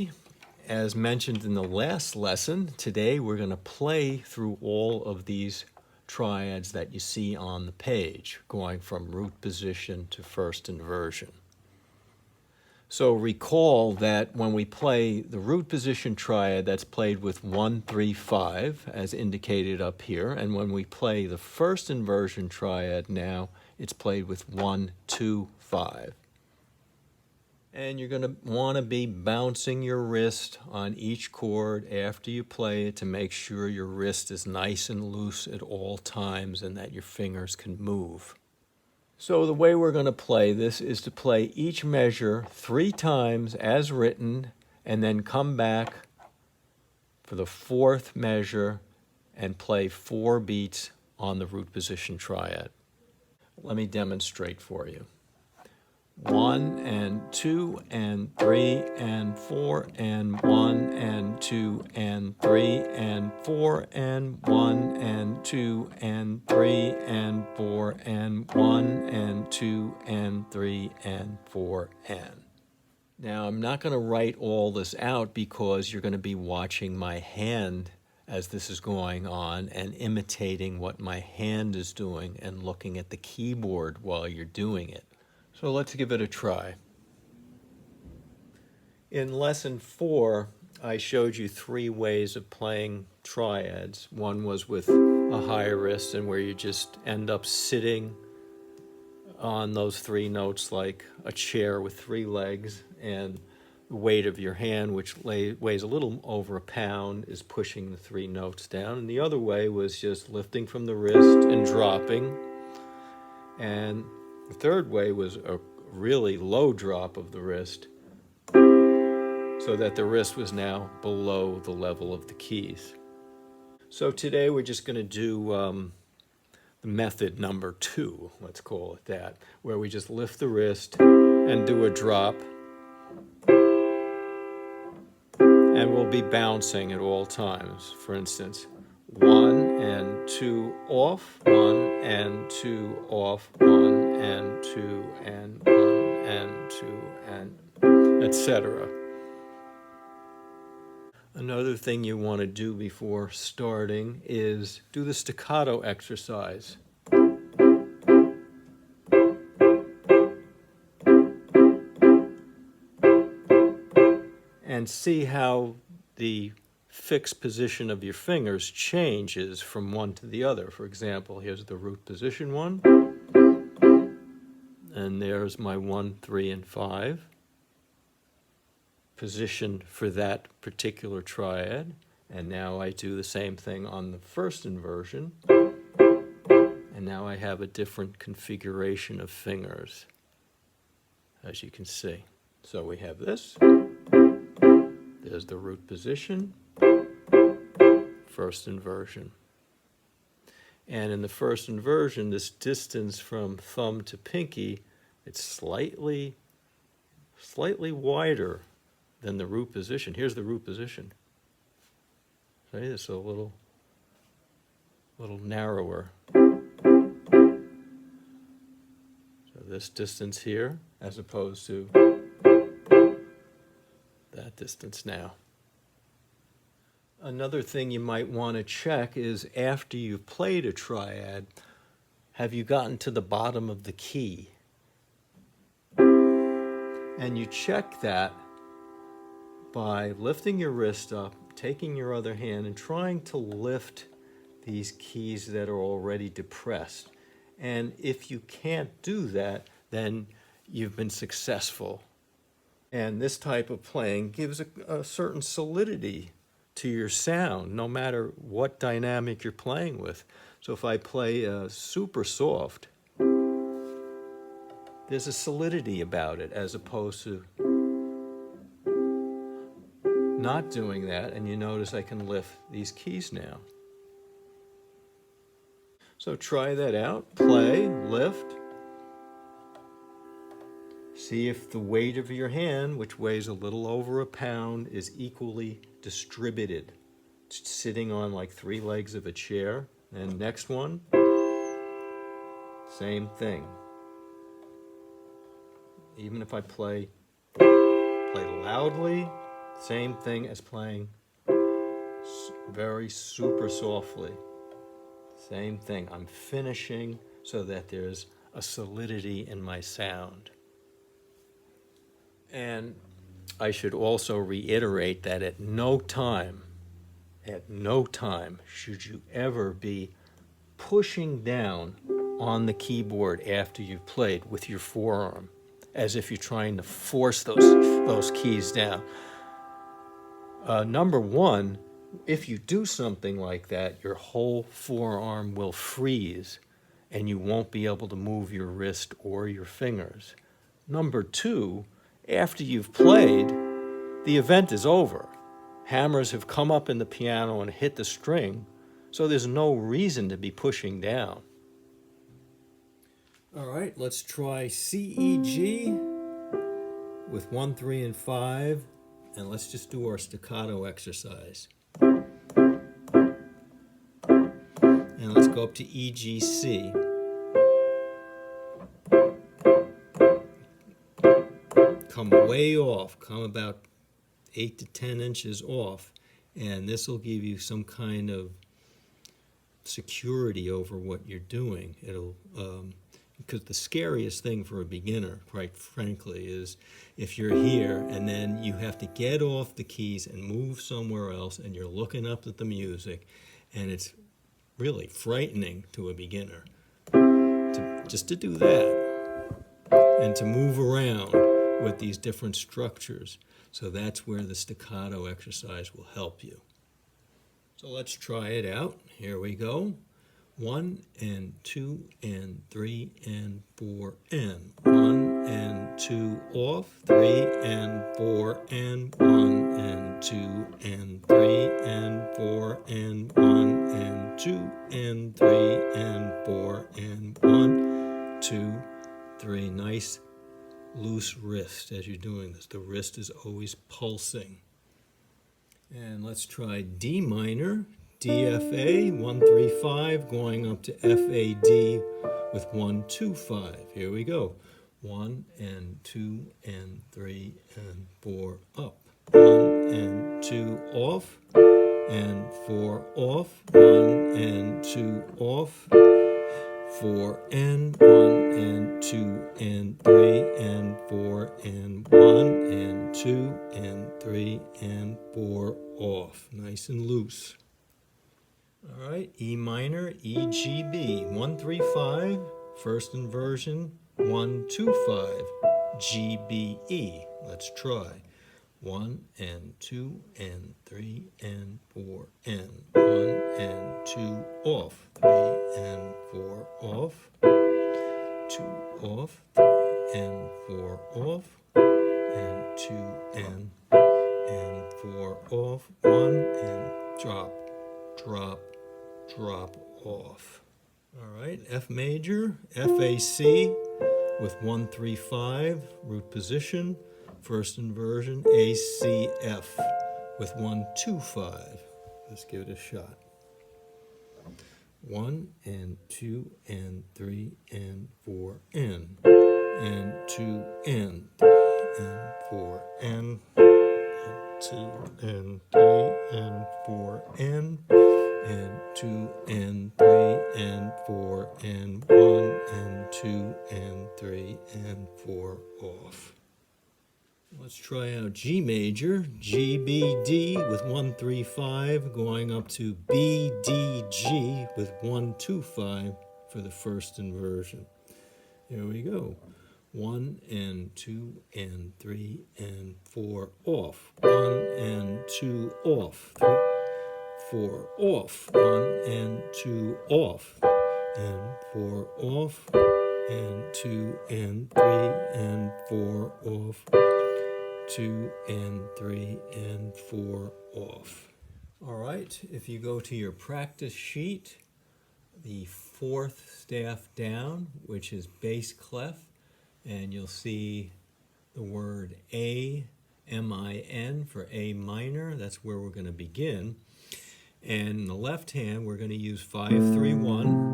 everybody. As mentioned in the last lesson, today we're going to play through all of these triads that you see on the page, going from root position to first inversion. So recall that when we play the root position triad, that's played with 1, 3, 5, as indicated up here. And when we play the first inversion triad now, it's played with 1, 2, 5. And you're going to want to be bouncing your wrist on each chord after you play it to make sure your wrist is nice and loose at all times and that your fingers can move. So the way we're going to play this is to play each measure 3 times as written and then come back for the 4th measure and play 4 beats on the root position triad. Let me demonstrate for you. 1 and 2 and 3 and 4 and 1 and 2 and 3 and 4 and 1 and 2 and 3 and 4 and 1 and 2 and 3 and 4 and. Now I'm not going to write all this out because you're going to be watching my hand as this is going on and imitating what my hand is doing and looking at the keyboard while you're doing it. So let's give it a try. In lesson 4, I showed you 3 ways of playing triads. One was with a higher wrist and where you just end up sitting on those 3 notes like a chair with 3 legs, and the weight of your hand, which weighs a little over a pound, is pushing the 3 notes down. And the other way was just lifting from the wrist and dropping. And the third way was a really low drop of the wrist so that the wrist was now below the level of the keys. So today we're just going to do the method number 2, let's call it that, where we just lift the wrist and do a drop. And we'll be bouncing at all times. For instance, 1 and 2 off, 1 and 2 off, 1 and 2 and 1 and 2 and etc. Another thing you want to do before starting is do the staccato exercise. And see how the fixed position of your fingers changes from one to the other. For example, here's the root position one, and there's my 1, 3, and 5 position for that particular triad. And now I do the same thing on the first inversion, and now I have a different configuration of fingers, as you can see. So we have this. There's the root position, first inversion. And in the first inversion, this distance from thumb to pinky, it's slightly wider than the root position. Here's the root position. See, it's a little narrower. So this distance here, as opposed to that distance now. Another thing you might want to check is after you've played a triad, have you gotten to the bottom of the key? And you check that by lifting your wrist up, taking your other hand and trying to lift these keys that are already depressed. And if you can't do that, then you've been successful. And this type of playing gives a certain solidity to your sound, no matter what dynamic you're playing with. So if I play super soft, there's a solidity about it, as opposed to not doing that, and you notice I can lift these keys now. So try that out. Play, lift. See if the weight of your hand, which weighs a little over a pound, is equally distributed. It's sitting on like 3 legs of a chair. And next one, same thing. Even if I play loudly, Same thing as playing very super softly. Same thing. I'm finishing so that there's a solidity in my sound. And I should also reiterate that at no time should you ever be pushing down on the keyboard after you've played with your forearm, as if you're trying to force those keys down. Number one, if you do something like that, your whole forearm will freeze and you won't be able to move your wrist or your fingers. Number two, after you've played, the event is over. Hammers have come up in the piano and hit the string, so there's no reason to be pushing down. All right, let's try C, E, G with 1, 3, and 5, and let's just do our staccato exercise. And let's go up to E, G, C. Come way off, come about 8 to 10 inches off, and this will give you some kind of security over what you're doing. It'll because the scariest thing for a beginner, quite frankly, is if you're here and then you have to get off the keys and move somewhere else and you're looking up at the music, and it's really frightening to a beginner just to do that and to move around with these different structures. So that's where the staccato exercise will help you. So let's try it out. Here we go. 1 and 2 and 3 and 4 and 1 and 2 off, 3 and 4 and 1 and 2 and 3 and 4 and 1 and 2 and 3 and 4 and 1, 2, 3. Nice loose wrist as you're doing this. The wrist is always pulsing. And let's try D minor, D, F, A, 1, 3, 5, going up to F, A, D with 1, 2, 5. Here we go. 1 and 2 and 3 and 4 up. 1 and 2 off and 4 off. 1 and 2 off. 4 and 1 and 2 and 3 and 4 and 1 and 2 and 3 and 4 off. Nice and loose. All right, E minor, E, G, B, 1, 3, 5, first inversion, 1, 2, 5, G, B, E. Let's try. 1 and 2 and 3 and 4 and 1 and 2 off, 3 and 4 off, 2 off, 3 and 4 off, and 2 and 4 off, 1 and drop, drop, drop off. All right, F major, F, A, C with 1, 3, 5, root position. First inversion, A, C, F with 1, 2, 5. Let's give it a shot. 1 and 2 and 3 and 4 and 2 and 3 and 4 and 2 and 3 and 4 and 2 and 3 and 4 and 1 and 2 and 3 and 4 off. Let's try out G major, G, B, D with 1, 3, 5, going up to B, D, G with 1, 2, 5 for the first inversion. Here we go. 1 and 2 and 3 and 4 off. 1 and 2 off. 4 off. 1 and 2 off. And 4 off. And 2 and 3 and 4 off. 2 and 3 and 4 off. All right, if you go to your practice sheet, the fourth staff down, which is bass clef, and you'll see the word A, M-I-N for A minor. That's where we're going to begin. And in the left hand, we're going to use 5, 3, 1.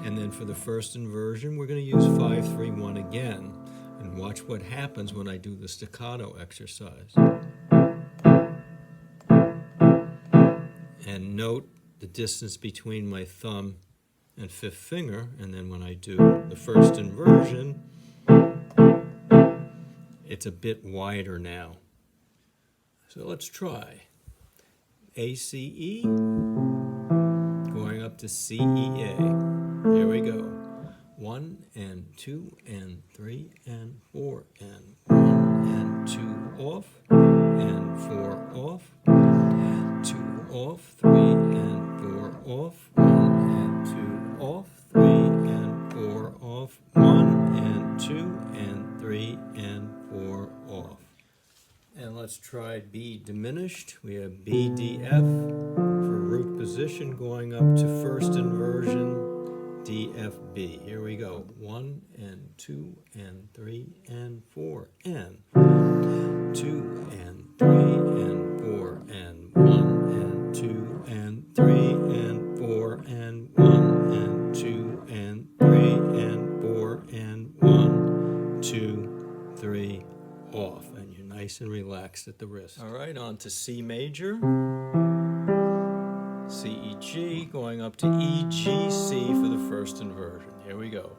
And then for the first inversion, we're going to use 5, 3, 1 again. And watch what happens when I do the staccato exercise. And note the distance between my thumb and fifth finger, and then when I do the first inversion, it's a bit wider now. So let's try. ACE, going up to CEA. Here we go. 1 and 2 and 3 and 4 and 1 and 2 off and 4 off, 2 off, 3 and 4 off, 1 and 2 off, 3 and 4 off, 1 and 2 and 3 and 4 off. And let's try B diminished. We have B, D, F for root position going up to first inversion, D, F, B. Here we go. 1 and 2 and 3 and 4 and 2 and 3 and 4 and 1 and 2 and 3 and 4 and 1 and 2 and 3 and 4 and 1, 2, 3, off. And you're nice and relaxed at the wrist. All right, on to C major. C, E, G, going up to E, G, C for the first inversion. Here we go.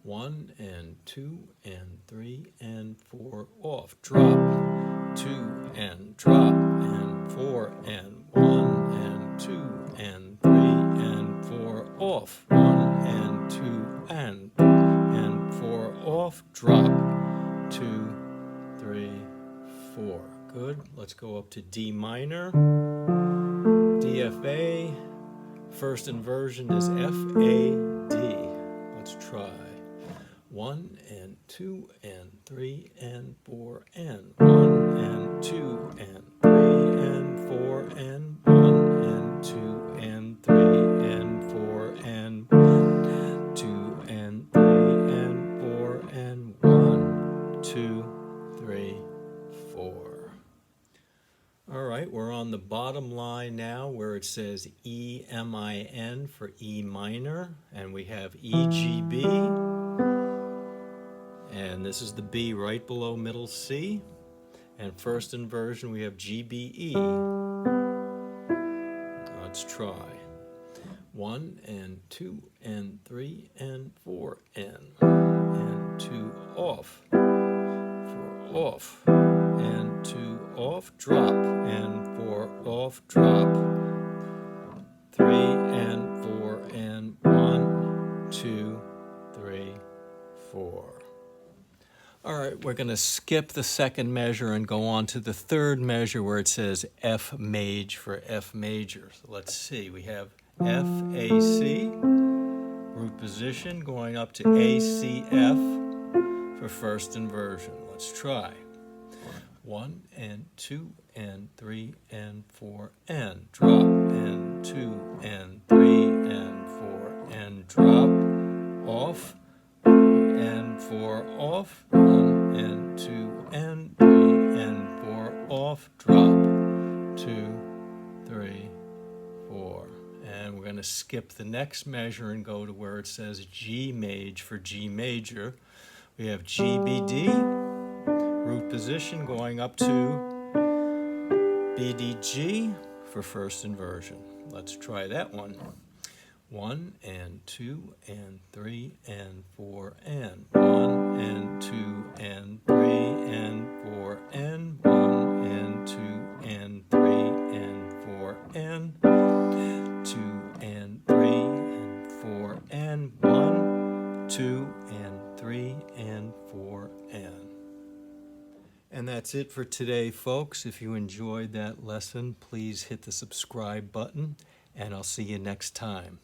1 and 2 and 3 and 4 off. Drop. 2 and drop and 4 and 1 and 2 and 3 and 4 off. 1 and 2 and 4 off. Drop. 2, 3, 4. Good. Let's go up to D minor. D, F, A. First inversion is F, A, D. Let's try. 1 and 2 and 3 and 4 and 1 and 2 and 3 and 4 and 1 and 2 and 3 and 4 and 2 and 3 and 4 and 1, 2, 3, 4. All right, we're on the bottom line now where it says E, M, I, N for E minor, and we have E, G, B. And this is the B right below middle C. And first inversion, we have G, B, E. Let's try. 1 and 2 and 3 and 4 and 2 off. 4 off. And 2 off, drop. And 4 off, drop. 3 and 4 and 1, 2, 3, 4. All right, we're going to skip the second measure and go on to the third measure where it says F major for F major. So let's see, we have F, A, C, root position going up to A, C, F for first inversion. Let's try. 1 and 2 and 3 and 4 and drop and 2 and 3 and 4 and drop off and 4 off, 1 and 2 and 3 and 4 off, drop, 2, 3, 4. And we're going to skip the next measure and go to where it says G major for G major. We have G, B, D, root position going up to B, D, G for first inversion. Let's try that one. 1 and 2 and 3 and 4 and 1 and 2 and 3 and 4 and 1 and 2 and 3 and 4 and 2 and 3 and 4 and 1, 2 and 3 and 4 and. And that's it for today, folks. If you enjoyed that lesson, please hit the subscribe button, and I'll see you next time.